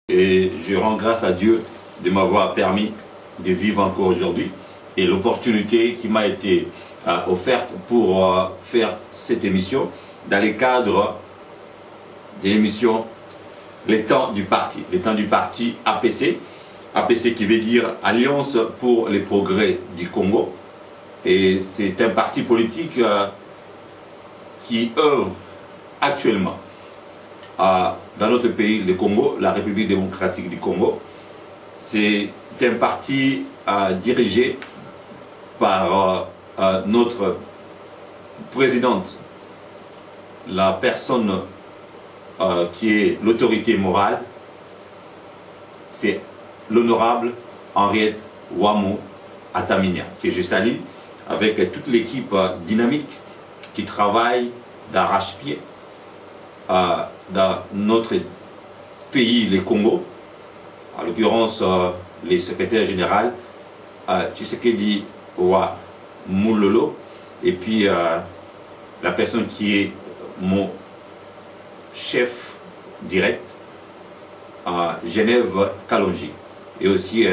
Et je rends grâce à Dieu de m'avoir permis de vivre encore aujourd'hui et l'opportunité qui m'a été offerte pour faire cette émission dans le cadre de l'émission Les temps du parti, APC, APC qui veut dire Alliance pour les progrès du Congo. Et c'est un parti politique qui œuvre actuellement dans notre pays, le Congo, la République démocratique du Congo. C'est un parti dirigé par notre présidente, la personne qui est l'autorité morale, c'est l'honorable Henriette Ouamou Ataminia, que je salue avec toute l'équipe dynamique qui travaille d'arrache-pied dans notre pays, le Congo, en l'occurrence le secrétaire général Tshisekedi Ouamulolo, et puis la personne qui est mon chef direct, Genève Kalonji, et aussi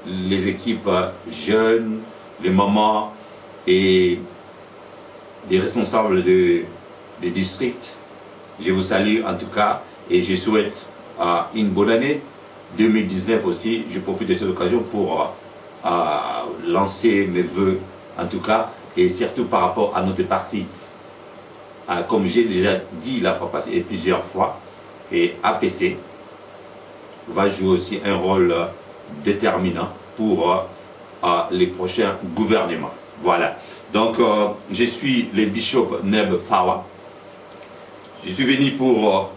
les équipes jeunes, les mamans et les responsables des districts. Je vous salue en tout cas et je souhaite une bonne année 2019 aussi. Je profite de cette occasion pour lancer mes voeux en tout cas, et surtout par rapport à notre parti. Comme j'ai déjà dit la fois passée et plusieurs fois, et APC va jouer aussi un rôle déterminant pour les prochains gouvernements. Voilà. Donc je suis le bishop Neb Pawa. Je suis venu pour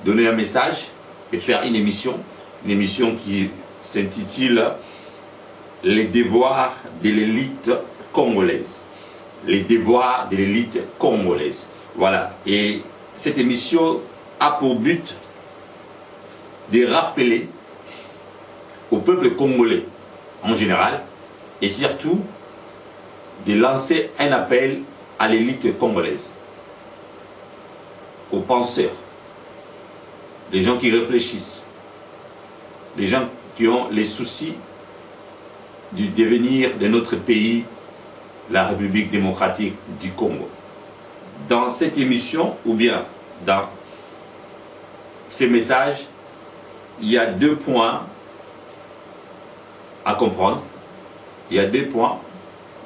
donner un message et faire une émission qui s'intitule Les devoirs de l'élite congolaise. Les devoirs de l'élite congolaise. Voilà. Et cette émission a pour but de rappeler au peuple congolais en général et surtout de lancer un appel à l'élite congolaise, aux penseurs, les gens qui réfléchissent, les gens qui ont les soucis du devenir de notre pays, la République démocratique du Congo. Dans cette émission, ou bien dans ces messages, il y a deux points à comprendre. Il y a deux points,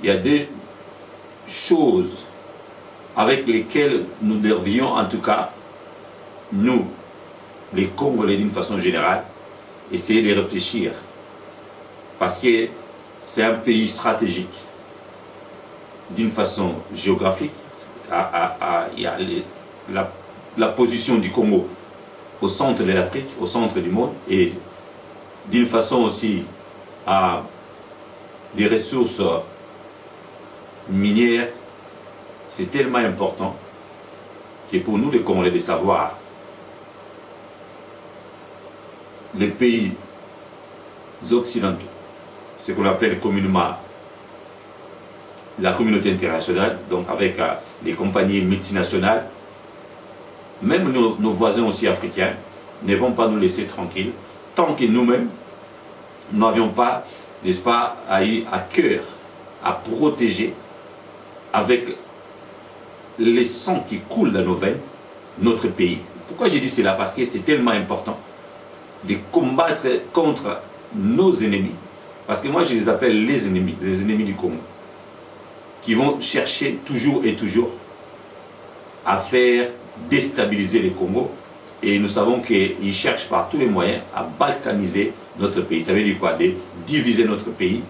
il y a deux choses avec lesquelles nous devrions en tout cas, nous, les Congolais d'une façon générale, essayer de réfléchir. Parce que c'est un pays stratégique. D'une façon géographique, il y a la position du Congo au centre de l'Afrique, au centre du monde, et d'une façon aussi des ressources minières. C'est tellement important que pour nous les Congolais de savoir les pays occidentaux, ce qu'on appelle communément la communauté internationale, donc avec les compagnies multinationales, même nos voisins aussi africains, ne vont pas nous laisser tranquilles tant que nous-mêmes n'avions pas, n'est-ce pas, eu à cœur à protéger avec les sangs qui coulent dans nos veines notre pays. Pourquoi j'ai dit cela? Parce que c'est tellement important de combattre contre nos ennemis, parce que moi je les appelle les ennemis du Congo, qui vont chercher toujours et toujours à faire déstabiliser le Congo. Et nous savons qu'ils cherchent par tous les moyens à balkaniser notre pays. Ça veut dire quoi? De diviser notre pays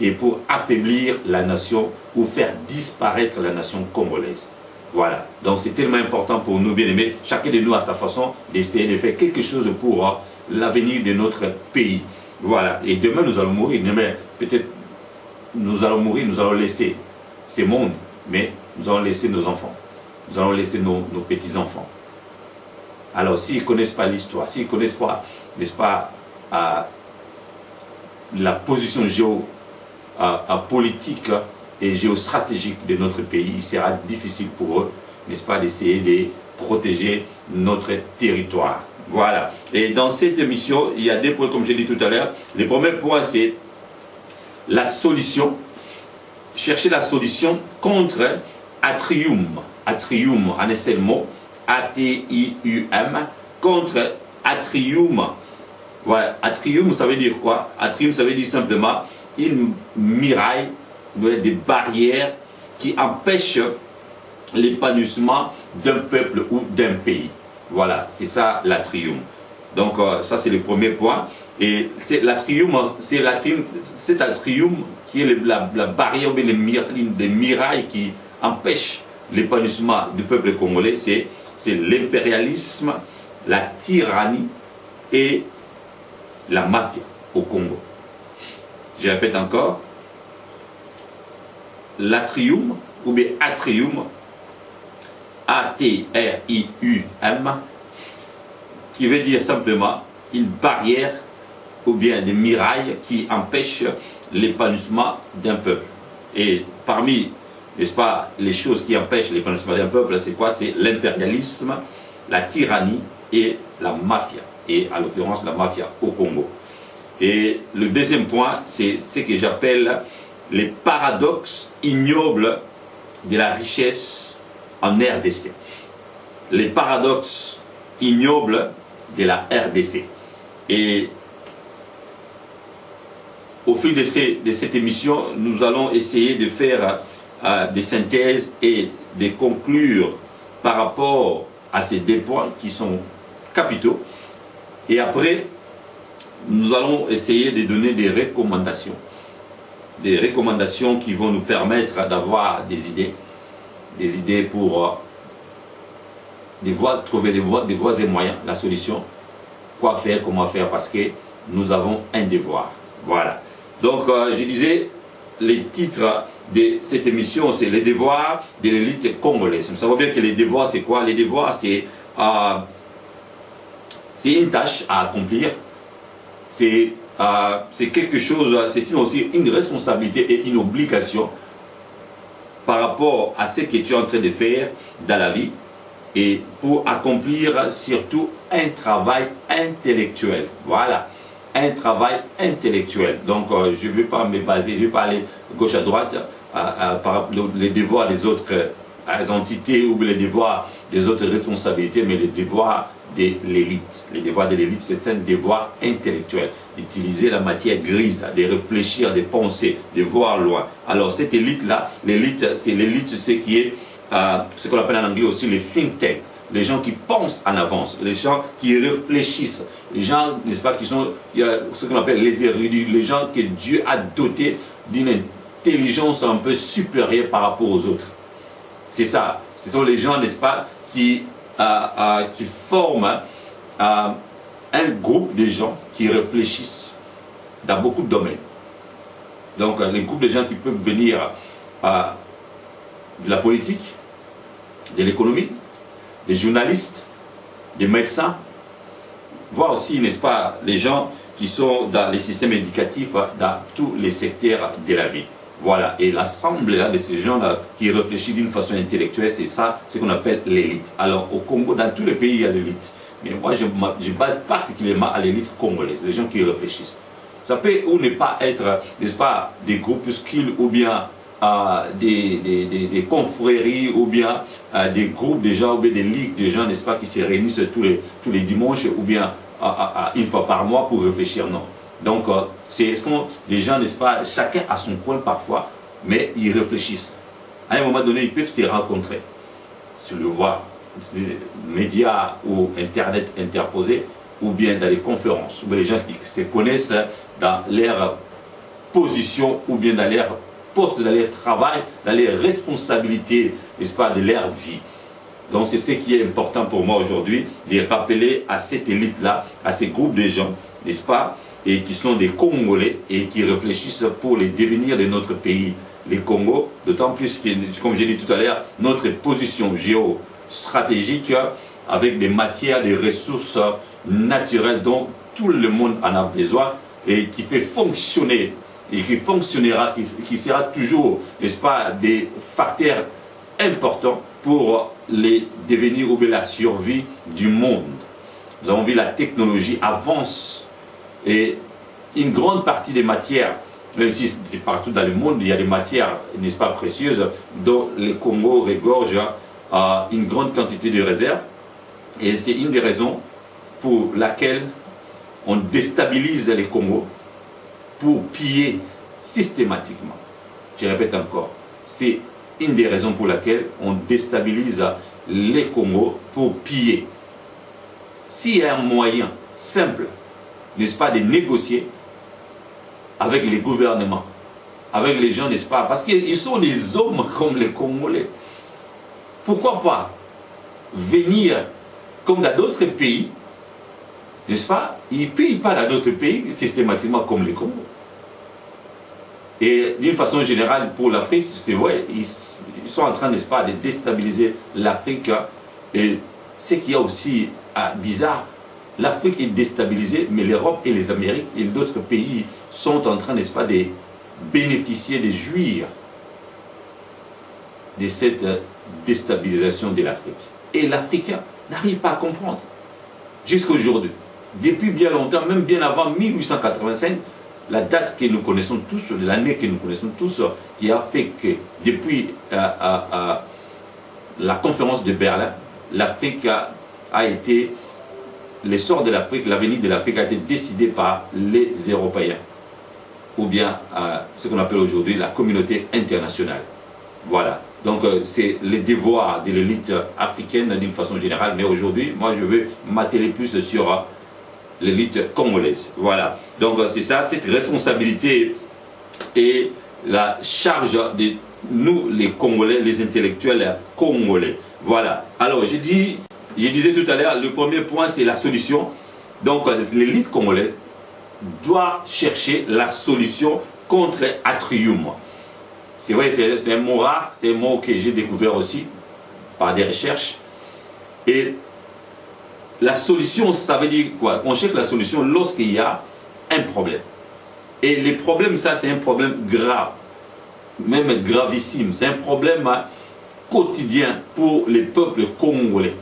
et pour affaiblir la nation ou faire disparaître la nation congolaise. Voilà. Donc c'est tellement important pour nous, bien aimés, chacun de nous à sa façon d'essayer de faire quelque chose pour l'avenir de notre pays. Voilà. Et demain nous allons mourir. Demain peut-être nous allons mourir, nous allons laisser ce monde, mais nous allons laisser nos enfants. Nous allons laisser nos petits-enfants. Alors s'ils ne connaissent pas l'histoire, s'ils ne connaissent pas, n'est-ce pas, la position politique et géostratégique de notre pays, il sera difficile pour eux, n'est-ce pas, d'essayer de protéger notre territoire. Voilà. Et dans cette émission, il y a 2 points, comme j'ai dit tout à l'heure. Le premier point, c'est la solution. Chercher la solution contre Atrium. Atrium, en un seul mot. A-T-I-U-M. Contre Atrium. Voilà. Atrium, ça veut dire quoi? Atrium, ça veut dire simplement une muraille, des barrières qui empêchent l'épanouissement d'un peuple ou d'un pays. Voilà, c'est ça l'atrium. Donc ça c'est le premier point. Et c'est l'atrium, cet atrium qui est la barrière, des murailles qui empêche l'épanouissement du peuple congolais, c'est l'impérialisme, la tyrannie et la mafia au Congo. Je répète encore, l'atrium ou bien atrium, A-T-R-I-U-M, qui veut dire simplement une barrière ou bien des murailles qui empêchent l'épanouissement d'un peuple. Et parmi, n'est-ce pas, les choses qui empêchent l'épanouissement d'un peuple, c'est quoi? C'est l'impérialisme, la tyrannie et la mafia. Et en l'occurrence, la mafia au Congo. Et le deuxième point, c'est ce que j'appelle les paradoxes ignobles de la richesse en RDC. Les paradoxes ignobles de la RDC. Et au fil de cette émission, nous allons essayer de faire des synthèses et de conclure par rapport à ces 2 points qui sont capitaux. Et après, nous allons essayer de donner des recommandations. Des recommandations qui vont nous permettre d'avoir des idées pour trouver des voies et moyens, la solution, quoi faire, comment faire, parce que nous avons un devoir. Voilà. Donc, je disais, les titres de cette émission, c'est les devoirs de l'élite congolaise. Nous savons bien que les devoirs, c'est quoi? Les devoirs, c'est une tâche à accomplir. C'est quelque chose, c'est aussi une responsabilité et une obligation par rapport à ce que tu es en train de faire dans la vie et pour accomplir surtout un travail intellectuel. Voilà, un travail intellectuel. Donc, je ne vais pas me baser, je ne vais pas aller gauche à droite par les devoirs des autres entités ou les devoirs des autres responsabilités, mais les devoirs de l'élite. Les devoirs de l'élite, c'est un devoir intellectuel, d'utiliser la matière grise, de réfléchir, de penser, de voir loin. Alors cette élite-là, l'élite, c'est ce qui est, ce qu'on appelle en anglais aussi les think tanks, les gens qui pensent en avance, les gens qui réfléchissent, les gens, n'est-ce pas, qui sont, il y a ce qu'on appelle les érudits, les gens que Dieu a dotés d'une intelligence un peu supérieure par rapport aux autres. C'est ça, ce sont les gens, n'est-ce pas, qui forment un groupe de gens qui réfléchissent dans beaucoup de domaines. Donc, les groupes de gens qui peuvent venir de la politique, de l'économie, des journalistes, des médecins, voire aussi, n'est-ce pas, les gens qui sont dans les systèmes éducatifs, dans tous les secteurs de la vie. Voilà, et l'assemblée de ces gens-là qui réfléchissent d'une façon intellectuelle, c'est ça, ce qu'on appelle l'élite. Alors au Congo, dans tous les pays, il y a l'élite. Mais moi, je base particulièrement à l'élite congolaise, les gens qui réfléchissent. Ça peut ou ne pas être, n'est-ce pas, des groupuscules ou bien des confréries ou bien des groupes de gens ou bien des ligues de gens, n'est-ce pas, qui se réunissent tous les dimanches ou bien une fois par mois pour réfléchir. Non. Donc, ce sont des gens, n'est-ce pas, chacun à son coin parfois, mais ils réfléchissent. À un moment donné, ils peuvent se rencontrer sur le voie, médias ou Internet interposés, ou bien dans les conférences, ou bien les gens qui se connaissent dans leur position, ou bien dans leur poste, dans leur travail, dans leurs responsabilités, n'est-ce pas, de leur vie. Donc c'est ce qui est important pour moi aujourd'hui, de rappeler à cette élite-là, à ces groupes de gens, n'est-ce pas, et qui sont des Congolais et qui réfléchissent pour le devenir de notre pays, les Congo, d'autant plus que, comme j'ai dit tout à l'heure, notre position géostratégique avec des matières, des ressources naturelles dont tout le monde en a besoin et qui fait fonctionner et qui fonctionnera, qui sera toujours, n'est-ce pas, des facteurs importants pour les devenir ou la survie du monde. Nous avons vu la technologie avance et une grande partie des matières, même si partout dans le monde il y a des matières, n'est-ce pas, précieuses, dont le Congo regorge une grande quantité de réserves. Et c'est une des raisons pour laquelle on déstabilise les Congos pour piller systématiquement. Je répète encore, c'est une des raisons pour laquelle on déstabilise les Congos pour piller. S'il y a un moyen simple, n'est-ce pas, de négocier avec les gouvernements, avec les gens, n'est-ce pas, parce qu'ils sont des hommes comme les Congolais. Pourquoi pas venir comme dans d'autres pays, n'est-ce pas? Ils ne payent pas dans d'autres pays systématiquement comme les Congos. Et d'une façon générale, pour l'Afrique, c'est vrai, ils sont en train, n'est-ce pas, de déstabiliser l'Afrique. Et ce qu'il y a aussi bizarre, l'Afrique est déstabilisée, mais l'Europe et les Amériques et d'autres pays sont en train, n'est-ce pas, de bénéficier, de jouir de cette déstabilisation de l'Afrique. Et l'Africain n'arrive pas à comprendre. Jusqu'à aujourd'hui, depuis bien longtemps, même bien avant 1885, la date que nous connaissons tous, l'année que nous connaissons tous, qui a fait que depuis la conférence de Berlin, l'Afrique a été, l'essor de l'Afrique, l'avenir de l'Afrique a été décidé par les Européens, ou bien ce qu'on appelle aujourd'hui la communauté internationale. Voilà. Donc c'est le devoir de l'élite africaine d'une façon générale, mais aujourd'hui, moi je veux m'atteler plus sur l'élite congolaise. Voilà. Donc c'est ça, cette responsabilité et la charge de nous, les Congolais, les intellectuels congolais. Voilà. Alors je disais tout à l'heure, le premier point c'est la solution. Donc l'élite congolaise doit chercher la solution contre Atrium. C'est vrai, c'est un mot rare, c'est un mot que j'ai découvert aussi par des recherches. Et la solution, ça veut dire quoi? On cherche la solution lorsqu'il y a un problème. Et les problèmes, ça c'est un problème grave, même gravissime. C'est un problème quotidien pour les peuples congolais.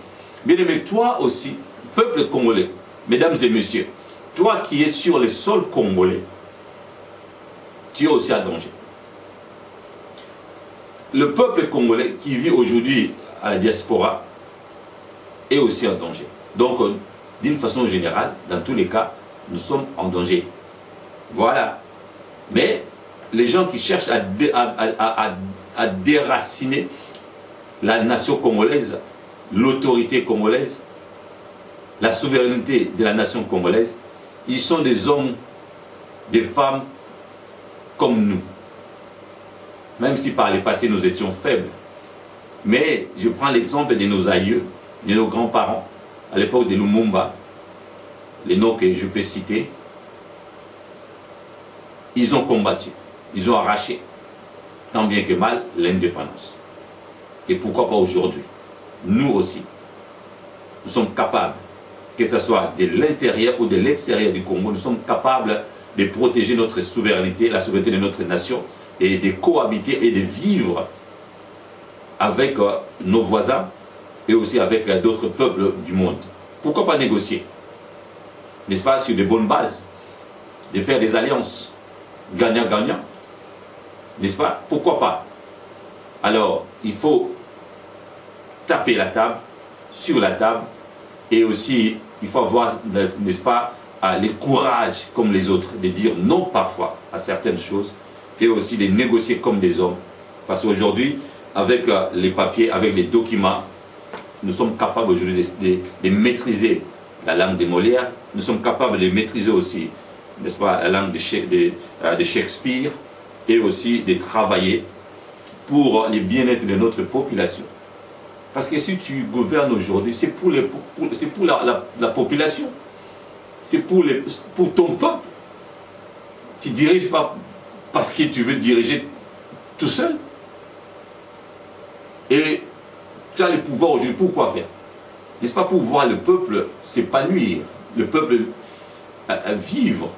Bien aimé, toi aussi, peuple congolais, mesdames et messieurs, toi qui es sur le sol congolais, tu es aussi à danger. Le peuple congolais qui vit aujourd'hui à la diaspora est aussi en danger. Donc, d'une façon générale, dans tous les cas, nous sommes en danger. Voilà. Mais les gens qui cherchent à déraciner la nation congolaise, l'autorité congolaise, la souveraineté de la nation congolaise, ils sont des hommes, des femmes comme nous. Même si par le passé nous étions faibles. Mais je prends l'exemple de nos aïeux, de nos grands-parents, à l'époque de Lumumba, les noms que je peux citer, ils ont combattu, ils ont arraché, tant bien que mal, l'indépendance. Et pourquoi pas aujourd'hui? Nous aussi, nous sommes capables, que ce soit de l'intérieur ou de l'extérieur du Congo, nous sommes capables de protéger notre souveraineté, la souveraineté de notre nation, et de cohabiter et de vivre avec nos voisins et aussi avec d'autres peuples du monde. Pourquoi pas négocier? N'est-ce pas, sur de bonnes bases, de faire des alliances gagnant-gagnant? N'est-ce pas? Pourquoi pas? Alors, il faut taper la table, sur la table, et aussi, il faut avoir, n'est-ce pas, le courage, comme les autres, de dire non parfois à certaines choses, et aussi de négocier comme des hommes. Parce qu'aujourd'hui, avec les papiers, avec les documents, nous sommes capables aujourd'hui de maîtriser la langue de Molière, nous sommes capables de maîtriser aussi, n'est-ce pas, la langue de Shakespeare, et aussi de travailler pour le bien-être de notre population. Parce que si tu gouvernes aujourd'hui, c'est pour la population, c'est pour ton peuple. Tu ne diriges pas parce que tu veux diriger tout seul. Et tu as le pouvoir aujourd'hui, pourquoi faire? N'est-ce pas pour voir le peuple s'épanouir, le peuple vivre,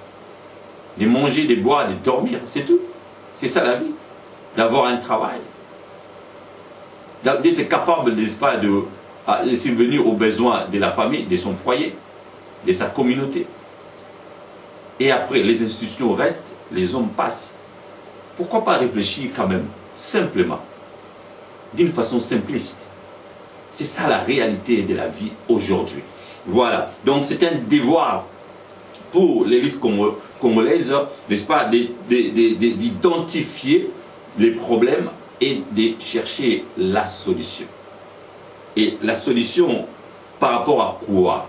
de manger, de boire, de dormir, c'est tout. C'est ça la vie, d'avoir un travail, d'être capable, n'est-ce pas, de subvenir aux besoins de la famille, de son foyer. de sa communauté. Et après, les institutions restent, les hommes passent. Pourquoi pas réfléchir quand même, simplement, d'une façon simpliste? C'est ça la réalité de la vie aujourd'hui. Voilà, donc c'est un devoir pour l'élite congolaise, n'est-ce pas, d'identifier les problèmes et de chercher la solution. Et la solution, par rapport à quoi?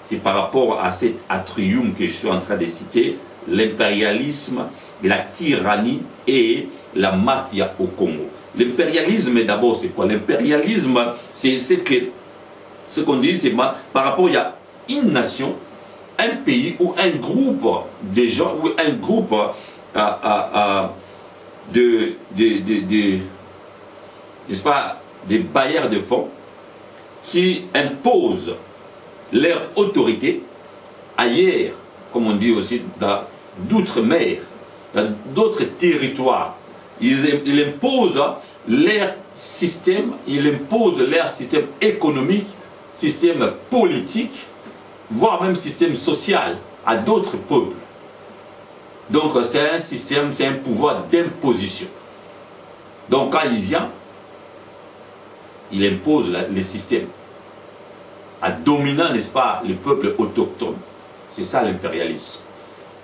C'est par rapport à cet atrium que je suis en train de citer, l'impérialisme, la tyrannie et la mafia au Congo. L'impérialisme, d'abord, c'est quoi? L'impérialisme, c'est ce qu'on dit, c'est par rapport à une nation, un pays ou un groupe de gens, ou un groupe n'est-ce pas, des bailleurs de fonds qui imposent leur autorité ailleurs, comme on dit aussi, d'outre-mer, dans d'autres territoires. Ils imposent leur système, économique, système politique, voire même système social à d'autres peuples. Donc c'est un système, c'est un pouvoir d'imposition. Donc quand il vient, il impose le système à dominant, n'est-ce pas, les peuples autochtones. C'est ça l'impérialisme.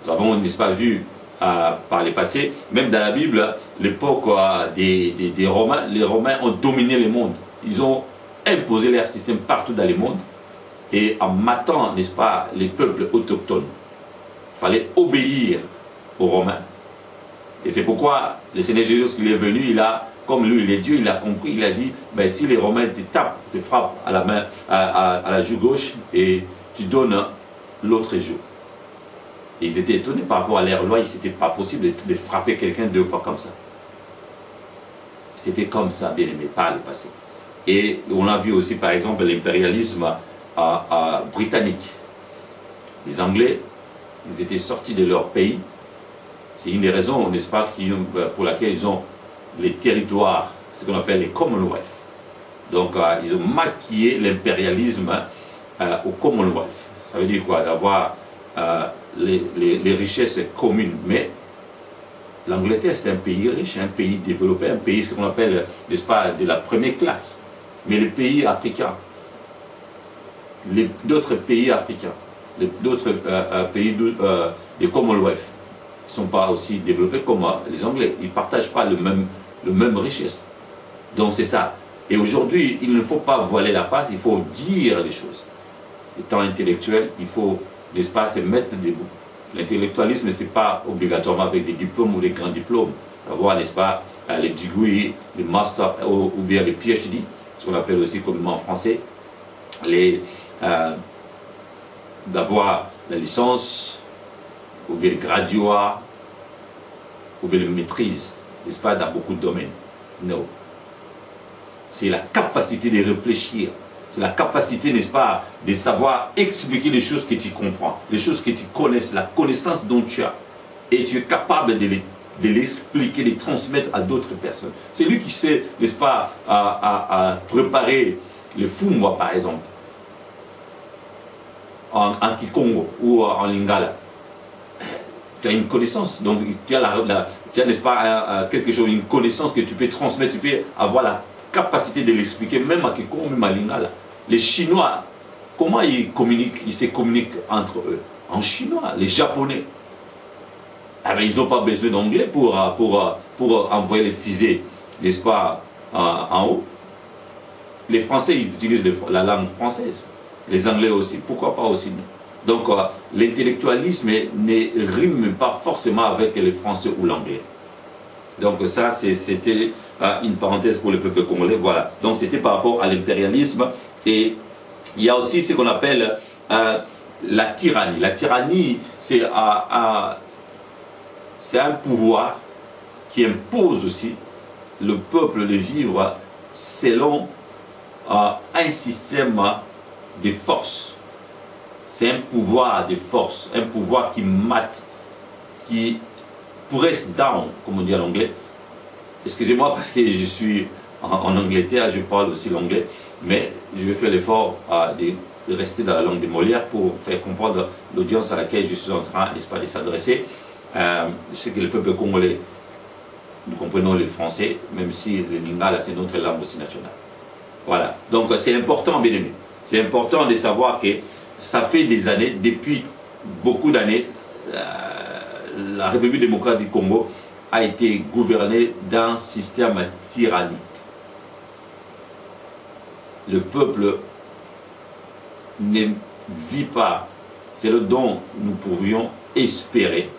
Nous avons, n'est-ce pas, vu par le passé, même dans la Bible, l'époque des Romains, les Romains ont dominé le monde. Ils ont imposé leur système partout dans le monde et en matant, n'est-ce pas, les peuples autochtones. Il fallait obéir aux Romains. Et c'est pourquoi le Seigneur Jésus, lorsqu'il est venu, il a, comme lui, il est Dieu, il a compris, il a dit, ben, si les Romains te tapent, te frappent à la main, à la joue gauche, et tu donnes l'autre joue. Et ils étaient étonnés par rapport à leur loi, c'était pas possible de frapper quelqu'un 2 fois comme ça. C'était comme ça, bien aimé, par le passé. Et on a vu aussi, par exemple, l'impérialisme britannique. Les Anglais, ils étaient sortis de leur pays. C'est une des raisons, n'est-ce pas, pour laquelle ils ont les territoires, ce qu'on appelle les Commonwealth. Donc, ils ont maquillé l'impérialisme au Commonwealth. Ça veut dire quoi? D'avoir les richesses communes. Mais l'Angleterre, c'est un pays riche, un pays développé, un pays, ce qu'on appelle, n'est-ce pas, de la première classe. Mais les pays africains, d'autres pays africains, d'autres pays du Commonwealth, ne sont pas aussi développés comme les Anglais. Ils ne partagent pas le même richesse. Donc c'est ça. Et aujourd'hui, il ne faut pas voiler la face, il faut dire les choses. Étant intellectuel, il faut, n'est-ce pas, se mettre debout. L'intellectualisme, ce n'est pas obligatoirement avec des diplômes ou des grands diplômes. Avoir, n'est-ce pas, les degrés, les masters ou bien les PhD, ce qu'on appelle aussi communément en français, d'avoir la licence, ou bien le graduat, ou bien la maîtrise, n'est-ce pas, dans beaucoup de domaines. Non. C'est la capacité de réfléchir. C'est la capacité, n'est-ce pas, de savoir expliquer les choses que tu comprends, les choses que tu connais, la connaissance dont tu as. Et tu es capable de l'expliquer, de les transmettre à d'autres personnes. C'est lui qui sait, n'est-ce pas, à préparer le fumwa, par exemple, en Kikongo ou en Lingala. Tu as une connaissance, donc tu as, n'est-ce pas, quelque chose, une connaissance que tu peux transmettre, tu peux avoir la capacité de l'expliquer, même à Kikongo, même à Lingala. Les Chinois, comment ils communiquent, ils se communiquent entre eux? En chinois. Les Japonais, eh bien, ils n'ont pas besoin d'anglais pour envoyer les fusées, n'est-ce pas, en haut. Les Français, ils utilisent la langue française. Les Anglais aussi, pourquoi pas aussi nous? Donc l'intellectualisme ne rime pas forcément avec les Français ou l'anglais. Donc ça, c'était une parenthèse pour le peuple congolais. Voilà. Donc c'était par rapport à l'impérialisme. Et il y a aussi ce qu'on appelle la tyrannie. La tyrannie, c'est un pouvoir qui impose aussi le peuple de vivre selon un système de force. C'est un pouvoir de force, un pouvoir qui mate, qui presse down, comme on dit en anglais. Excusez-moi parce que je suis en Angleterre, je parle aussi l'anglais, mais je vais faire l'effort de rester dans la langue de Molière pour faire comprendre l'audience à laquelle je suis en train, n'est-ce pas, de s'adresser. Je sais que le peuple congolais, nous comprenons le français, même si le lingala, c'est notre langue aussi nationale. Voilà. Donc c'est important, bien aimé. C'est important de savoir que ça fait des années, depuis beaucoup d'années, la République démocratique du Congo a été gouvernée d'un système tyrannique. Le peuple ne vit pas, c'est le dont nous pouvions espérer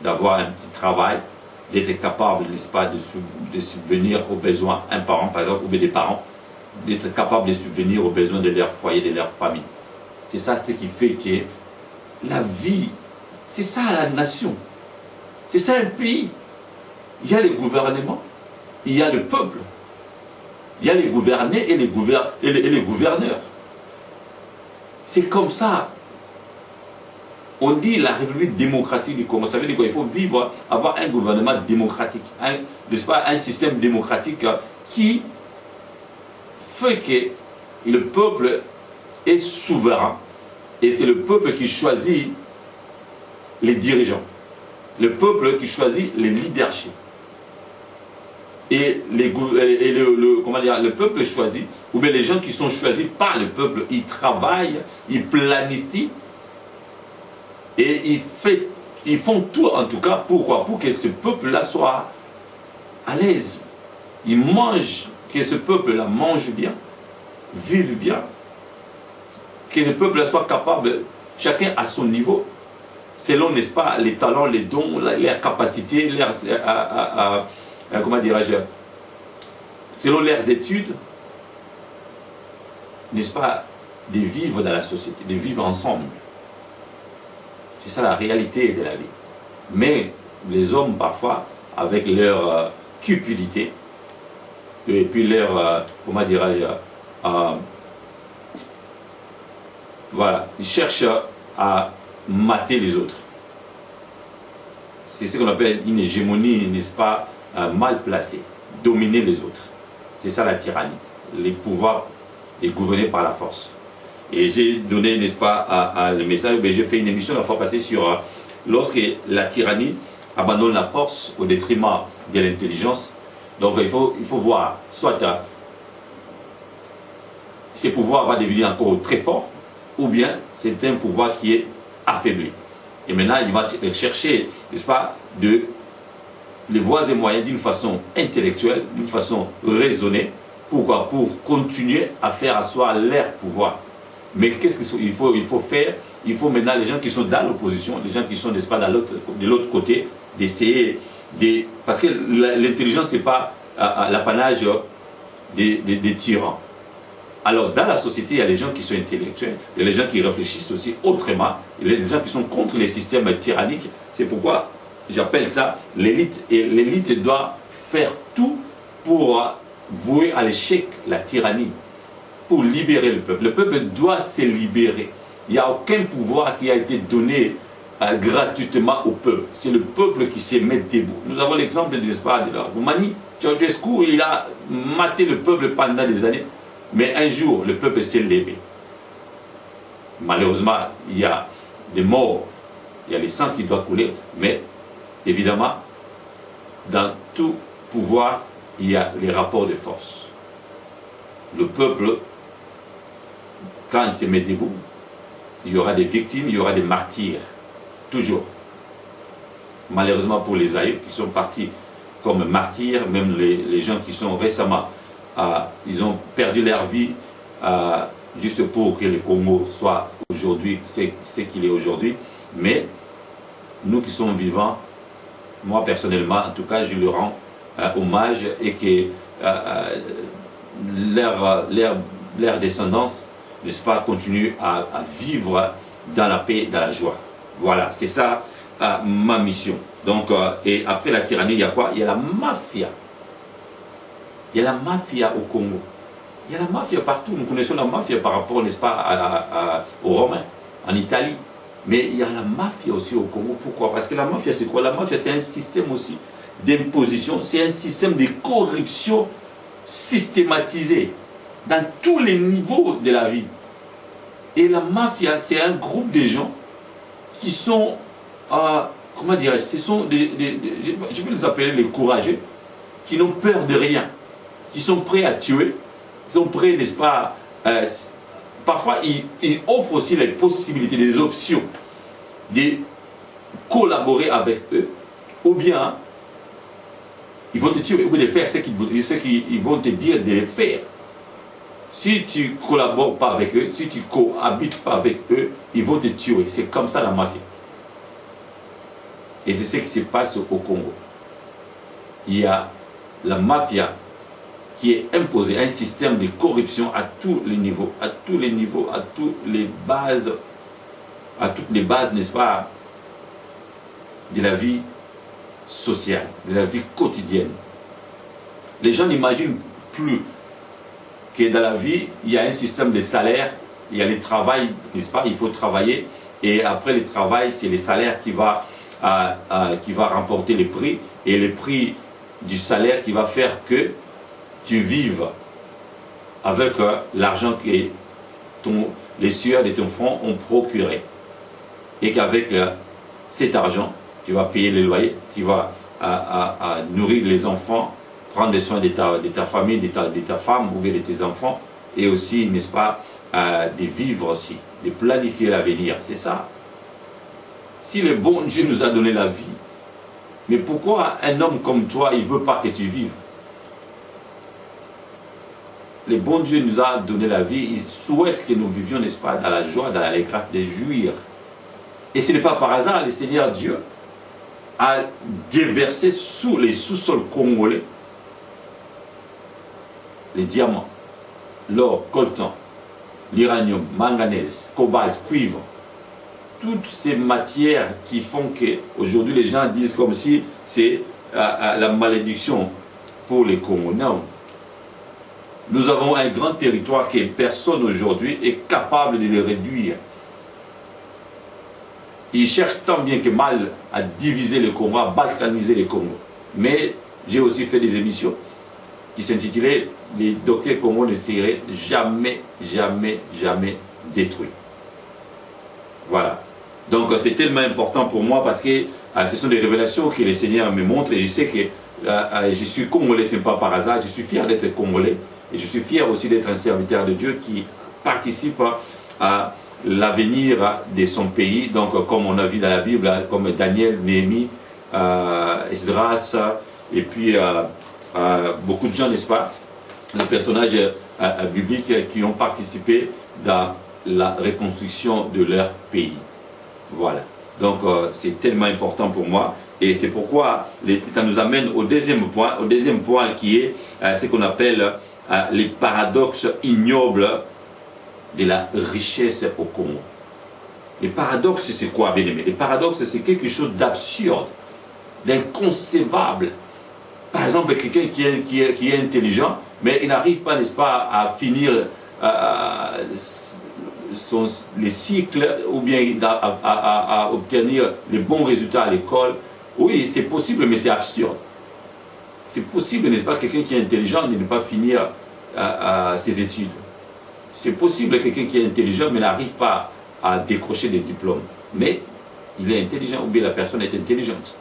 d'avoir un petit travail, d'être capable, n'est-ce pas, de subvenir aux besoins, un parent par exemple, ou des parents, d'être capable de subvenir aux besoins de leur foyer, de leur famille. C'est ça ce qui fait que la vie, c'est ça la nation, c'est ça un pays. Il y a le gouvernement, il y a le peuple, il y a les gouvernés et les gouverneurs. C'est comme ça. On dit la République démocratique du Congo. Ça veut dire quoi? Il faut vivre, avoir un gouvernement démocratique, n'est-ce pas, un système démocratique qui fait que le peuple est souverain. Et c'est le peuple qui choisit les dirigeants. Le peuple qui choisit les leaderships. Et, le peuple choisit, ou bien les gens qui sont choisis par le peuple, ils travaillent, ils planifient, et ils font tout en tout cas, pourquoi? Pour que ce peuple-là soit à l'aise. Ils mangent, que ce peuple-là mange bien, vive bien, que le peuple soit capable, chacun à son niveau, selon, n'est-ce pas, les talents, les dons, leurs capacités, comment dirais-je, selon leurs études, n'est-ce pas, de vivre dans la société, de vivre ensemble. C'est ça la réalité de la vie. Mais les hommes, parfois, avec leur cupidité, et puis leur, comment dirais-je, voilà, ils cherchent à mater les autres. C'est ce qu'on appelle une hégémonie, n'est-ce pas, mal placée, dominer les autres. C'est ça la tyrannie, les pouvoirs est gouverné par la force. Et j'ai donné, n'est-ce pas, le message, j'ai fait une émission la fois passée sur lorsque la tyrannie abandonne la force au détriment de l'intelligence. Donc il faut voir, soit ces pouvoirs vont devenir encore très forts, ou bien c'est un pouvoir qui est affaibli. Et maintenant, il va chercher, n'est-ce pas, les voies et moyens d'une façon intellectuelle, d'une façon raisonnée. Pourquoi? Pour continuer à faire asseoir leur pouvoir. Mais qu'est-ce qu'il faut faire? Il faut maintenant, les gens qui sont dans l'opposition, les gens qui sont, n'est-ce pas, de l'autre côté, d'essayer de... Parce que l'intelligence, ce n'est pas l'apanage des tyrans. Alors, dans la société, il y a les gens qui sont intellectuels, il y a les gens qui réfléchissent aussi autrement, il y a les gens qui sont contre les systèmes tyranniques. C'est pourquoi j'appelle ça l'élite. Et l'élite doit faire tout pour vouer à l'échec la tyrannie, pour libérer le peuple. Le peuple doit se libérer. Il n'y a aucun pouvoir qui a été donné gratuitement au peuple. C'est le peuple qui s'est mis debout. Nous avons l'exemple, n'est-ce pas, de la Roumanie. Ceausescu, il a maté le peuple pendant des années. Mais un jour, le peuple s'est levé. Malheureusement, il y a des morts, il y a les sangs qui doivent couler, mais évidemment, dans tout pouvoir, il y a les rapports de force. Le peuple, quand il se met debout, il y aura des victimes, il y aura des martyrs, toujours. Malheureusement pour les aïeux qui sont partis comme martyrs, même les gens qui sont récemment, ils ont perdu leur vie juste pour que le Congo soit aujourd'hui ce qu'il est aujourd'hui. Mais nous qui sommes vivants, moi personnellement, en tout cas, je leur rends hommage et que leur descendance, n'est-ce pas, continue à vivre dans la paix, dans la joie. Voilà, c'est ça ma mission. Donc, et après la tyrannie, il y a quoi? Il y a la mafia. Il y a la mafia au Congo. Il y a la mafia partout. Nous connaissons la mafia par rapport, n'est-ce pas, aux Romains, en Italie. Mais il y a la mafia aussi au Congo. Pourquoi? Parce que la mafia, c'est quoi? La mafia, c'est un système aussi d'imposition. C'est un système de corruption systématisé dans tous les niveaux de la vie. Et la mafia, c'est un groupe de gens qui sont, comment dirais-je, ce sont je peux les appeler les courageux, qui n'ont peur de rien, qui sont prêts à tuer, qui sont prêts, n'est-ce pas, parfois ils offrent aussi les possibilités, les options de collaborer avec eux, ou bien ils vont te tuer, ou de faire ce qu'ils vont te dire de faire. Si tu ne collabores pas avec eux, si tu ne cohabites pas avec eux, ils vont te tuer. C'est comme ça la mafia. Et c'est ce qui se passe au Congo. Il y a la mafia qui est imposée, un système de corruption à tous les niveaux, à toutes les bases, n'est-ce pas, de la vie sociale, de la vie quotidienne. Les gens n'imaginent plus que dans la vie, il y a un système de salaire, il y a le travail, n'est-ce pas, il faut travailler, et après le travail, c'est le salaire qui va remporter les prix, et le prix du salaire qui va faire que tu vives avec l'argent que les sueurs de ton front ont procuré. Et qu'avec cet argent, tu vas payer les loyers, tu vas nourrir les enfants, prendre soin de ta famille, de ta femme ou bien de tes enfants, et aussi, n'est-ce pas, de vivre aussi, de planifier l'avenir. C'est ça. Si le bon Dieu nous a donné la vie, mais pourquoi un homme comme toi, il ne veut pas que tu vives? Le bon Dieu nous a donné la vie, il souhaite que nous vivions, n'est-ce pas, dans la joie, dans l'allégresse de jouir. Et ce n'est pas par hasard, le Seigneur Dieu a déversé sous les sous-sols congolais les diamants, l'or, coltan, l'uranium, manganèse, cobalt, cuivre. Toutes ces matières qui font que aujourd'hui les gens disent comme si c'est la malédiction pour les Congos. Non. Nous avons un grand territoire que personne aujourd'hui est capable de le réduire. Ils cherchent tant bien que mal à diviser le Congo, à balkaniser le Congo. Mais j'ai aussi fait des émissions qui s'intitulaient « Les docteurs Congo ne seraient jamais, jamais, jamais détruits ». Voilà. Donc c'est tellement important pour moi parce que ce sont des révélations que le Seigneur me montre et je sais que je suis Congolais, ce n'est pas par hasard, je suis fier d'être Congolais et je suis fier aussi d'être un serviteur de Dieu qui participe à l'avenir de son pays. Donc comme on a vu dans la Bible, comme Daniel, Néhémie, Esdras et puis beaucoup de gens, n'est-ce pas, les personnages bibliques qui ont participé dans la reconstruction de leur pays. Voilà. Donc c'est tellement important pour moi et c'est pourquoi ça nous amène au deuxième point qui est ce qu'on appelle les paradoxes ignobles de la richesse au Congo. Les paradoxes, c'est quoi, bien aimé? Les paradoxes, c'est quelque chose d'absurde, d'inconcevable. Par exemple, quelqu'un qui est intelligent, mais il n'arrive pas, n'est-ce pas, à finir les cycles ou bien à obtenir les bons résultats à l'école. Oui, c'est possible, mais c'est absurde. C'est possible, n'est-ce pas, quelqu'un qui est intelligent de ne pas finir ses études. C'est possible, quelqu'un qui est intelligent, mais n'arrive pas à décrocher des diplômes. Mais il est intelligent, ou bien la personne est intelligente.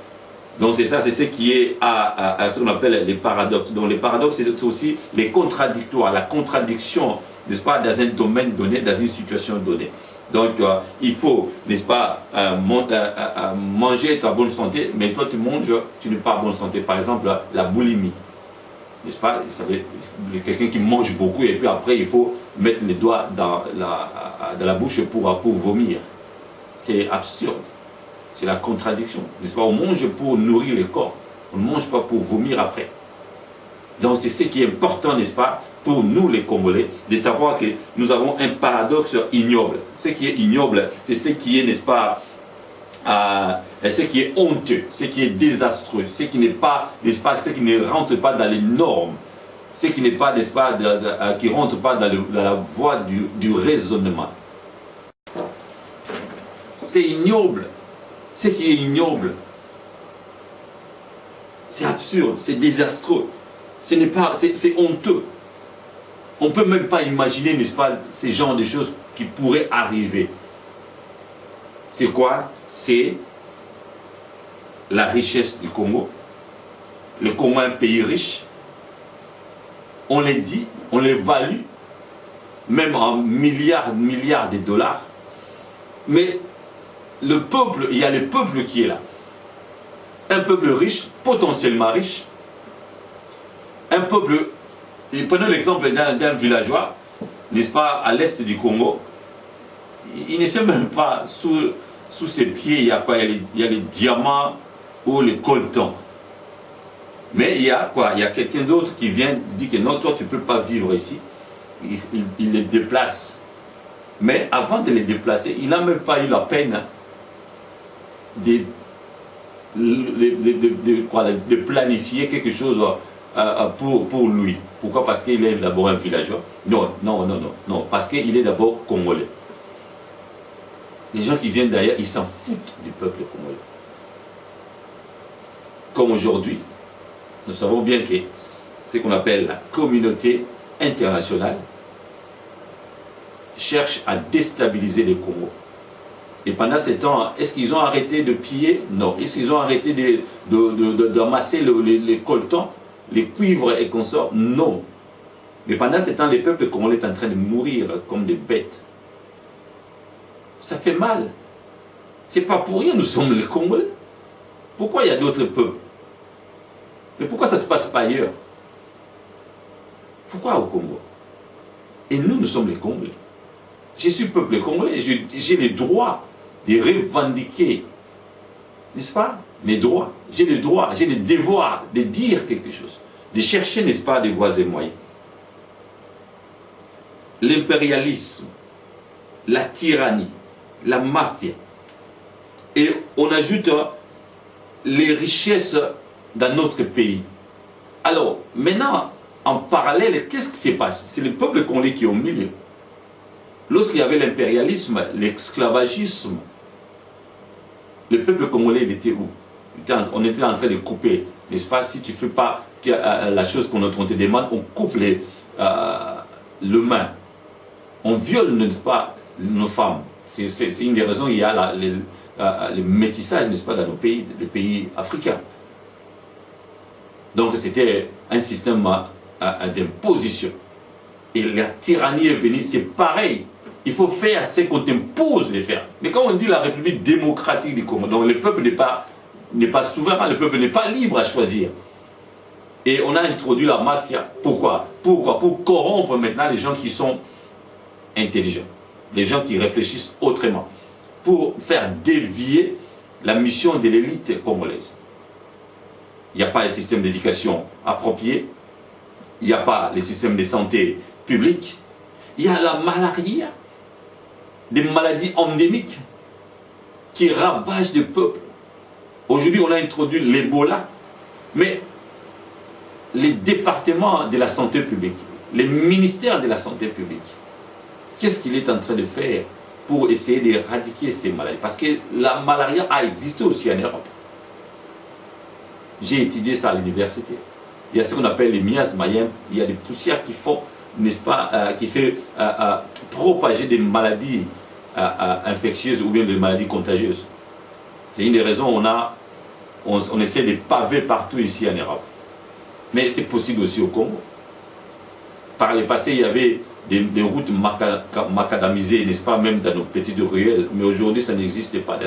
Donc c'est ça, c'est ce qui est à ce qu'on appelle les paradoxes. Donc les paradoxes, c'est aussi les contradictoires, la contradiction, n'est-ce pas, dans un domaine donné, dans une situation donnée. Donc il faut, n'est-ce pas, manger, être en bonne santé, mais toi tu manges, tu n'es pas en bonne santé. Par exemple, la boulimie, n'est-ce pas, quelqu'un qui mange beaucoup et puis après il faut mettre les doigts dans la bouche pour vomir. C'est absurde. C'est la contradiction, n'est-ce pas? On mange pour nourrir le corps, on ne mange pas pour vomir après. Donc c'est ce qui est important, n'est-ce pas, pour nous les Congolais, de savoir que nous avons un paradoxe ignoble. Ce qui est ignoble, c'est ce qui est, n'est-ce pas, ce qui est honteux, ce qui est désastreux, ce qui n'est pas, n'est-ce pas, ce qui ne rentre pas dans les normes, ce qui n'est pas, n'est-ce pas, qui ne rentre pas dans la voie du raisonnement. C'est ignoble. Ce qui est ignoble, c'est absurde, c'est désastreux, c'est honteux. On ne peut même pas imaginer, n'est-ce pas, ces genres de choses qui pourrait arriver. C'est quoi? C'est la richesse du Congo. Le Congo est un pays riche. On les dit, on les value, même en milliards de dollars. Mais le peuple, il y a le peuple qui est là. Un peuple riche, potentiellement riche. Un peuple, et prenons l'exemple d'un villageois, n'est-ce pas, à l'est du Congo. Il ne sait même pas, sous ses pieds, il y a quoi? Il y a les diamants ou les coltans. Mais il y a quoi? Il y a quelqu'un d'autre qui vient dire que non, toi tu ne peux pas vivre ici. Il les déplace. Mais avant de les déplacer, il n'a même pas eu la peine de planifier quelque chose pour lui. Pourquoi? Parce qu'il est d'abord un villageois. Non, parce qu'il est d'abord congolais. Les gens qui viennent d'ailleurs, ils s'en foutent du peuple congolais. Comme aujourd'hui, nous savons bien que ce qu'on appelle la communauté internationale cherche à déstabiliser le Congo. Et pendant ce temps, est-ce qu'ils ont arrêté de piller? Non. Est-ce qu'ils ont arrêté d'amasser les coltans, les cuivres et consorts? Non. Mais pendant ce temps, les peuples congolais sont en train de mourir comme des bêtes. Ça fait mal. C'est pas pour rien, nous sommes les Congolais. Pourquoi il y a d'autres peuples? Mais pourquoi ça ne se passe pas ailleurs? Pourquoi au Congo? Et nous, nous sommes les Congolais. Je suis peuple congolais, j'ai les droits de revendiquer, n'est-ce pas, mes droits. J'ai les droits, j'ai les devoirs de dire quelque chose, de chercher, n'est-ce pas, des voies et moyens. L'impérialisme, la tyrannie, la mafia, et on ajoute les richesses dans notre pays. Alors, maintenant, en parallèle, qu'est-ce qui se passe? C'est le peuple congolais qui est au milieu. Lorsqu'il y avait l'impérialisme, l'esclavagisme, le peuple congolais, il était où? On était en train de couper, n'est-ce pas? Si tu ne fais pas la chose qu'on te demande, on coupe le main. On viole, n'est-ce pas, nos femmes. C'est une des raisons, il y a le métissage, n'est-ce pas, dans nos pays, les pays africains. Donc c'était un système d'imposition. Et la tyrannie est venue, c'est pareil. Il faut faire ce qu'on t'impose de faire. Mais quand on dit la République démocratique du Congo, donc le peuple n'est pas souverain, le peuple n'est pas libre à choisir. Et on a introduit la mafia. Pourquoi? Pour corrompre maintenant les gens qui sont intelligents, les gens qui réfléchissent autrement, pour faire dévier la mission de l'élite congolaise. Il n'y a pas le système d'éducation approprié, il n'y a pas le système de santé publique, il y a la malaria, des maladies endémiques qui ravagent des peuples. Aujourd'hui, on a introduit l'Ebola, mais les départements de la santé publique, les ministères de la santé publique, qu'est-ce qu'il est en train de faire pour essayer d'éradiquer ces maladies? Parce que la malaria a existé aussi en Europe. J'ai étudié ça à l'université. Il y a ce qu'on appelle les miasmes, il y a des poussières qui font, n'est-ce pas, qui fait propager des maladies infectieuses ou bien des maladies contagieuses. C'est une des raisons on essaie de paver partout ici en Europe. Mais c'est possible aussi au Congo. Par le passé, il y avait des routes macadamisées, n'est-ce pas, même dans nos petites ruelles. Mais aujourd'hui, ça n'existe pas.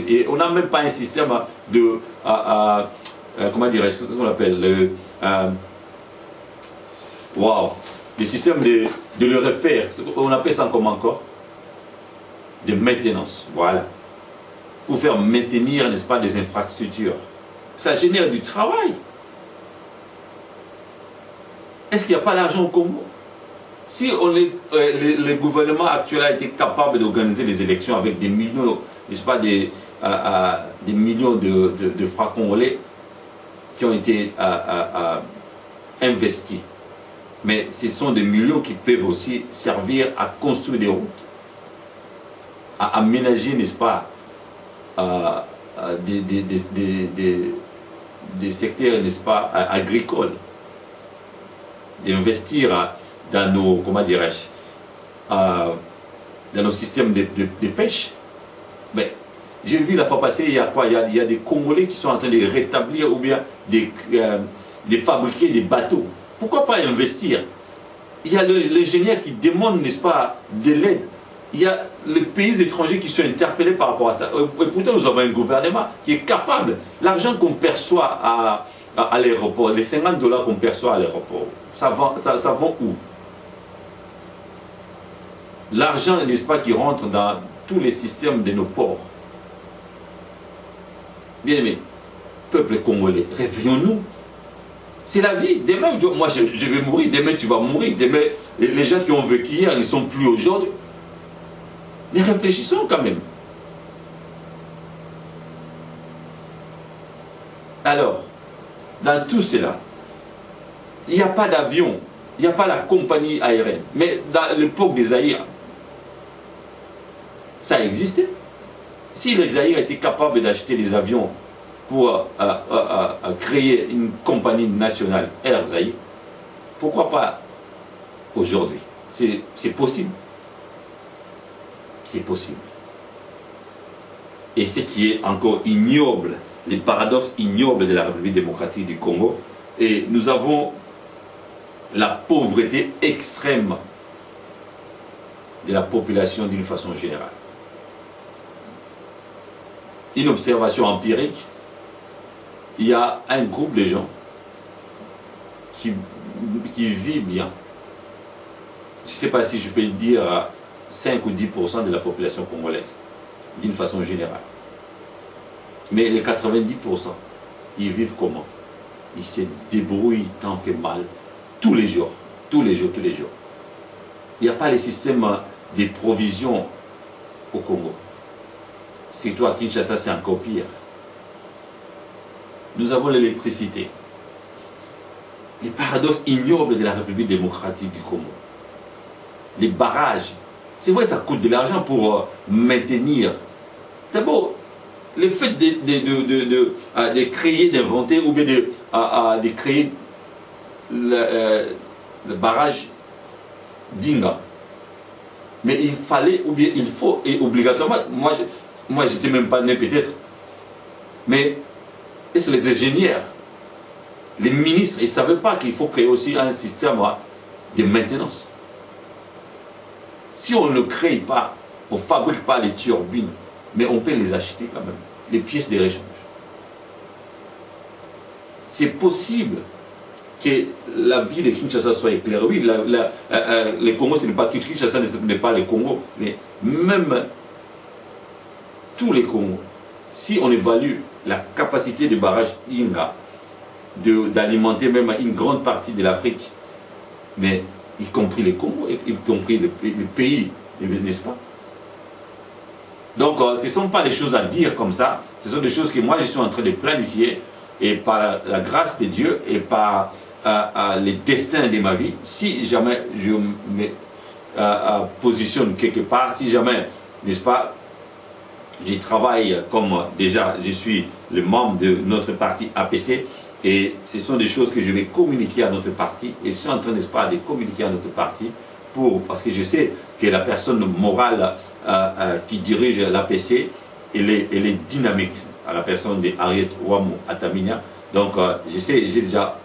Et on n'a même pas un système de... comment dirais-je, qu'on appelle le système de le refaire. On appelle ça comment encore? De maintenance. Voilà. Pour faire maintenir, n'est-ce pas, des infrastructures. Ça génère du travail. Est-ce qu'il n'y a pas l'argent au Congo? Si le gouvernement actuel a été capable d'organiser des élections avec des millions, n'est-ce pas, des millions de francs congolais qui ont été investis. Mais ce sont des millions qui peuvent aussi servir à construire des routes, à aménager, n'est-ce pas, des secteurs, n'est-ce pas, agricoles, d'investir dans nos, comment dirais-je, dans nos systèmes de pêche. Mais j'ai vu la fois passée, il y a quoi? Il y a des Congolais qui sont en train de rétablir ou bien de fabriquer des bateaux. Pourquoi pas investir? Il y a l'ingénieur qui demande, n'est-ce pas, de l'aide. Il y a les pays étrangers qui sont interpellés par rapport à ça. Et pourtant, nous avons un gouvernement qui est capable. L'argent qu'on perçoit à l'aéroport, les 50 $ qu'on perçoit à l'aéroport, ça va où? L'argent, n'est-ce pas, qui rentre dans tous les systèmes de nos ports. Bien aimé, peuple congolais, réveillons-nous. C'est la vie. Demain, moi je vais mourir, demain tu vas mourir, demain les gens qui ont vécu hier, ils ne sont plus aujourd'hui. Mais réfléchissons quand même. Alors, dans tout cela, il n'y a pas d'avion, il n'y a pas la compagnie aérienne. Mais dans l'époque des Zaïre, ça existait. Si les Zaïre étaient capables d'acheter des avions pour créer une compagnie nationale Air Zaïre, pourquoi pas aujourd'hui? C'est possible. C'est possible. Et ce qui est encore ignoble, les paradoxes ignobles de la République démocratique du Congo, et nous avons la pauvreté extrême de la population d'une façon générale. Une observation empirique, il y a un groupe de gens qui vit bien. Je ne sais pas si je peux dire 5 ou 10% de la population congolaise, d'une façon générale. Mais les 90%, ils vivent comment? Ils se débrouillent tant que mal, tous les jours, tous les jours, tous les jours. Il n'y a pas les systèmes de provision au Congo. C'est toi, Kinshasa, c'est encore pire. Nous avons l'électricité. Les paradoxes ignobles de la République démocratique du Congo. Les barrages. C'est vrai, ça coûte de l'argent pour maintenir. D'abord, le fait de créer, d'inventer, ou bien de créer le barrage d'Inga. Mais il fallait, ou bien il faut, et obligatoirement, moi j'étais même pas né peut-être, mais est-ce que les ingénieurs, les ministres, ils ne savaient pas qu'il faut créer aussi un système de maintenance? Si on ne crée pas, on ne fabrique pas les turbines, mais on peut les acheter quand même, les pièces de rechange. C'est possible que la vie de Kinshasa soit éclairée. Oui, le Congo, ce n'est pas Kinshasa, ce n'est pas le Congo, mais même tous les Congos, si on évalue la capacité de barrage Inga d'alimenter même une grande partie de l'Afrique, mais y compris les Congos, y compris les pays, n'est-ce pas? Donc ce ne sont pas des choses à dire comme ça, ce sont des choses que moi je suis en train de planifier, et par la grâce de Dieu et par les destins de ma vie, si jamais je me positionne quelque part, si jamais, n'est-ce pas, j'y travaille comme déjà je suis le membre de notre parti APC, et ce sont des choses que je vais communiquer à notre parti, et je suis en train, n'est-ce pas, de communiquer à notre parti, parce que je sais que la personne morale qui dirige l'APC, elle est dynamique, à la personne de Harriet Ouamou Ataminia. Donc j'ai déjà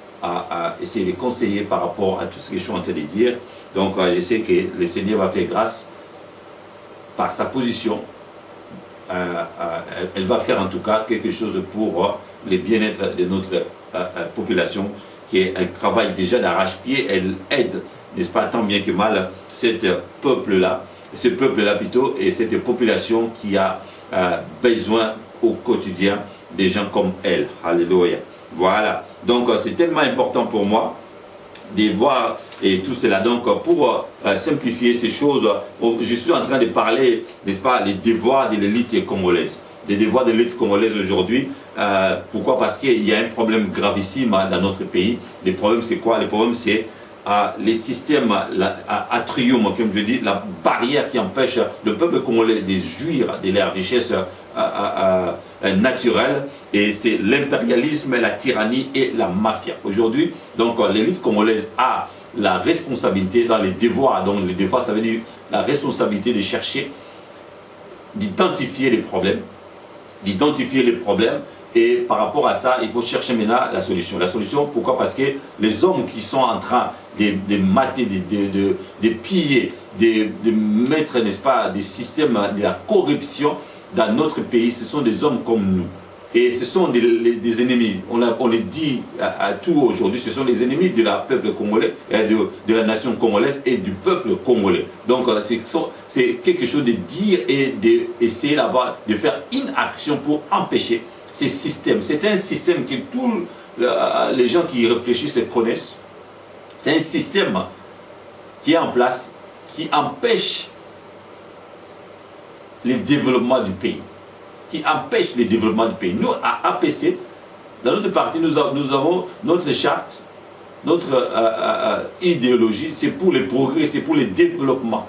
essayé de conseiller par rapport à tout ce que je suis en train de dire. Donc je sais que le Seigneur va faire grâce par sa position. Elle va faire en tout cas quelque chose pour le bien-être de notre population, qu'elle travaille déjà d'arrache-pied, elle aide, n'est-ce pas, tant bien que mal, ce peuple-là plutôt, et cette population qui a besoin au quotidien des gens comme elle. Alléluia. Voilà. Donc c'est tellement important pour moi de voir et tout cela. Donc pour simplifier ces choses, je suis en train de parler, n'est-ce pas, les devoirs de l'élite congolaise. Des devoirs de l'élite congolaise aujourd'hui. Pourquoi? Parce qu'il y a un problème gravissime dans notre pays. Le problème c'est quoi? Le problème c'est les systèmes atrium, comme je dis, la barrière qui empêche le peuple congolais de jouir de leurs richesses naturelles, et c'est l'impérialisme, la tyrannie et la mafia. Aujourd'hui, donc l'élite congolaise a la responsabilité, dans les devoirs. Donc les devoirs, ça veut dire la responsabilité de chercher, d'identifier les problèmes. Et par rapport à ça, il faut chercher maintenant la solution. La solution, pourquoi? Parce que les hommes qui sont en train de mater, de piller, de mettre, n'est-ce pas, des systèmes de la corruption dans notre pays, ce sont des hommes comme nous. Et ce sont des ennemis. On les dit à tout aujourd'hui, ce sont les ennemis de la peuple congolais, de la nation congolaise et du peuple congolais. Donc c'est quelque chose de dire et d'essayer de faire une action pour empêcher ces systèmes. C'est un système que tous les gens qui réfléchissent connaissent. C'est un système qui est en place, qui empêche le développement du pays. Nous, à APC, dans notre parti, nous avons notre charte, notre idéologie, c'est pour le progrès, c'est pour le développement.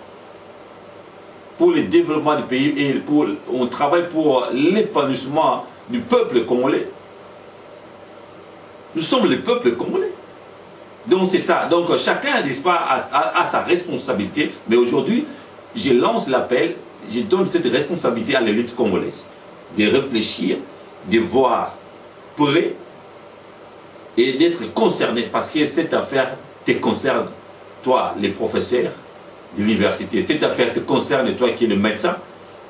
Pour le développement du pays, et on travaille pour l'épanouissement du peuple congolais. Nous sommes le peuple congolais. Donc c'est ça. Donc chacun, n'est-ce pas, a sa responsabilité. Mais aujourd'hui, je lance l'appel, je donne cette responsabilité à l'élite congolaise. De réfléchir, de voir près et d'être concerné, parce que cette affaire te concerne, toi, les professeurs de l'université. Cette affaire te concerne, toi qui es le médecin.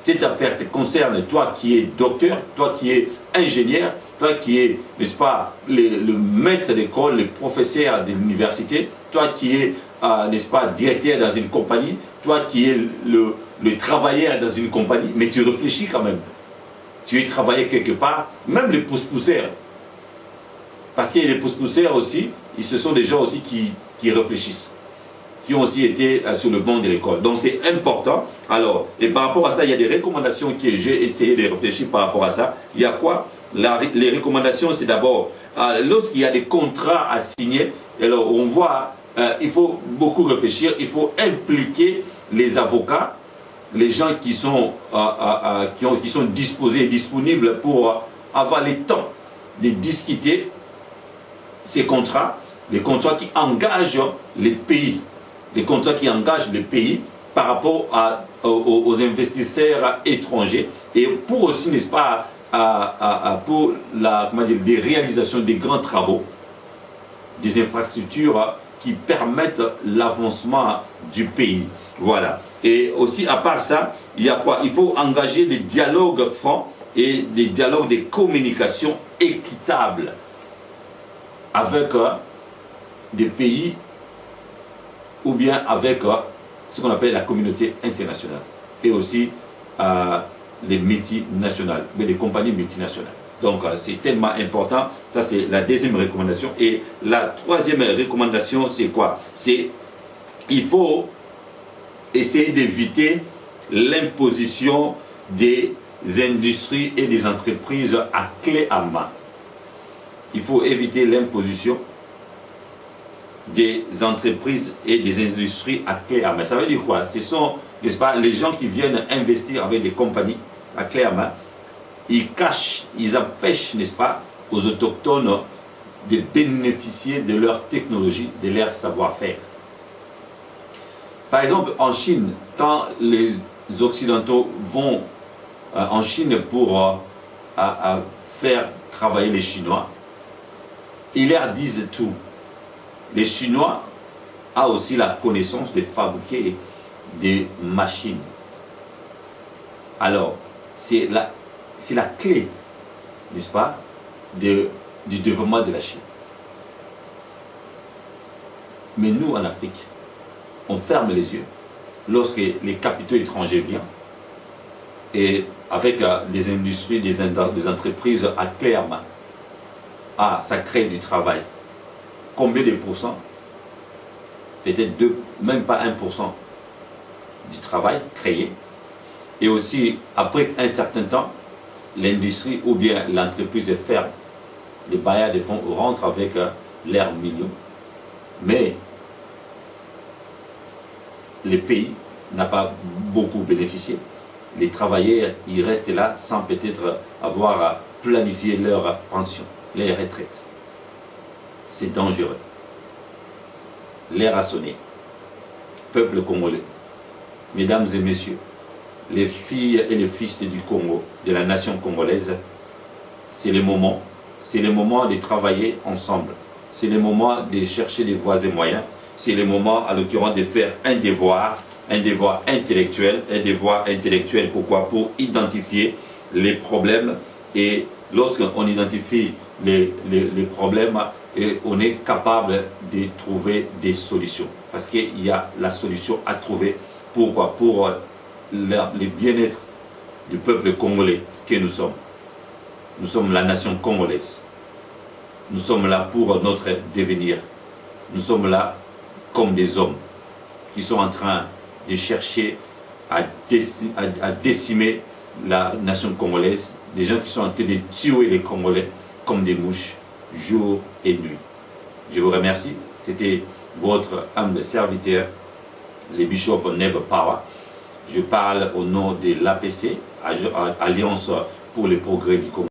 Cette affaire te concerne, toi qui es docteur, toi qui es ingénieur, toi qui es, n'est-ce pas, le maître d'école, le professeur de l'université, toi qui es, n'est-ce pas, directeur dans une compagnie, toi qui es le travailleur dans une compagnie, mais tu réfléchis quand même. Tu es travaillé quelque part, même les pousse-pousseurs. Parce que les pousse-pousseurs aussi, ce sont des gens aussi qui réfléchissent, qui ont aussi été sur le banc de l'école. Donc c'est important. Alors, et par rapport à ça, il y a des recommandations que j'ai essayé de réfléchir par rapport à ça. Il y a quoi? Les recommandations, c'est d'abord, lorsqu'il y a des contrats à signer, alors on voit, il faut beaucoup réfléchir, il faut impliquer les avocats, les gens qui sont disposés et disponibles pour avoir le temps de discuter ces contrats, les contrats qui engagent les pays, par rapport aux investisseurs étrangers, et pour aussi, n'est-ce pas, pour des réalisations des grands travaux, des infrastructures qui permettent l'avancement du pays. Voilà. Et aussi, à part ça, il y a quoi? Il faut engager des dialogues francs et des dialogues de communication équitables avec des pays ou bien avec ce qu'on appelle la communauté internationale et aussi les multinationales, mais les compagnies multinationales. Donc c'est tellement important. Ça c'est la deuxième recommandation. Et la troisième recommandation, c'est quoi? C'est il faut essayer d'éviter l'imposition des industries et des entreprises à clé en main. Il faut éviter l'imposition des entreprises et des industries à clé en main. Ça veut dire quoi? Ce sont, n'est-ce pas, les gens qui viennent investir avec des compagnies à clé en main. Ils cachent, ils empêchent, n'est-ce pas, aux autochtones de bénéficier de leur technologie, de leur savoir-faire. Par exemple, en Chine, quand les Occidentaux vont en Chine pour faire travailler les Chinois, ils leur disent tout. Les Chinois ont aussi la connaissance de fabriquer des machines. Alors, c'est la clé, n'est-ce pas, du développement de la Chine. Mais nous, en Afrique, on ferme les yeux lorsque les capitaux étrangers viennent et avec des industries, des entreprises à clé en main. Ah, ça crée du travail. Combien de pourcents? Peut-être même pas 1% du travail créé. Et aussi, après un certain temps, l'industrie ou bien l'entreprise ferme. Les bailleurs de fonds rentrent avec leurs millions. Mais les pays n'ont pas beaucoup bénéficié. Les travailleurs, ils restent là sans peut-être avoir planifié leur pension, leur retraite. C'est dangereux. l'heure a sonné. Peuple congolais, mesdames et messieurs, les filles et les fils du Congo, de la nation congolaise, c'est le moment de travailler ensemble. C'est le moment de chercher des voies et moyens. C'est le moment, à l'occurrence, de faire un devoir intellectuel. Pourquoi? Pour identifier les problèmes. Et lorsqu'on identifie les problèmes, on est capable de trouver des solutions. Parce qu'il y a la solution à trouver. Pourquoi? Pour le bien-être du peuple congolais que nous sommes. Nous sommes la nation congolaise. Nous sommes là pour notre devenir. Nous sommes là comme des hommes qui sont en train de chercher à décimer la nation congolaise. Des gens qui sont en train de tuer les Congolais comme des mouches, jour et nuit. Je vous remercie. C'était votre humble serviteur, le bishop Neb Pawa. Je parle au nom de l'APC, Alliance pour le progrès du Congo.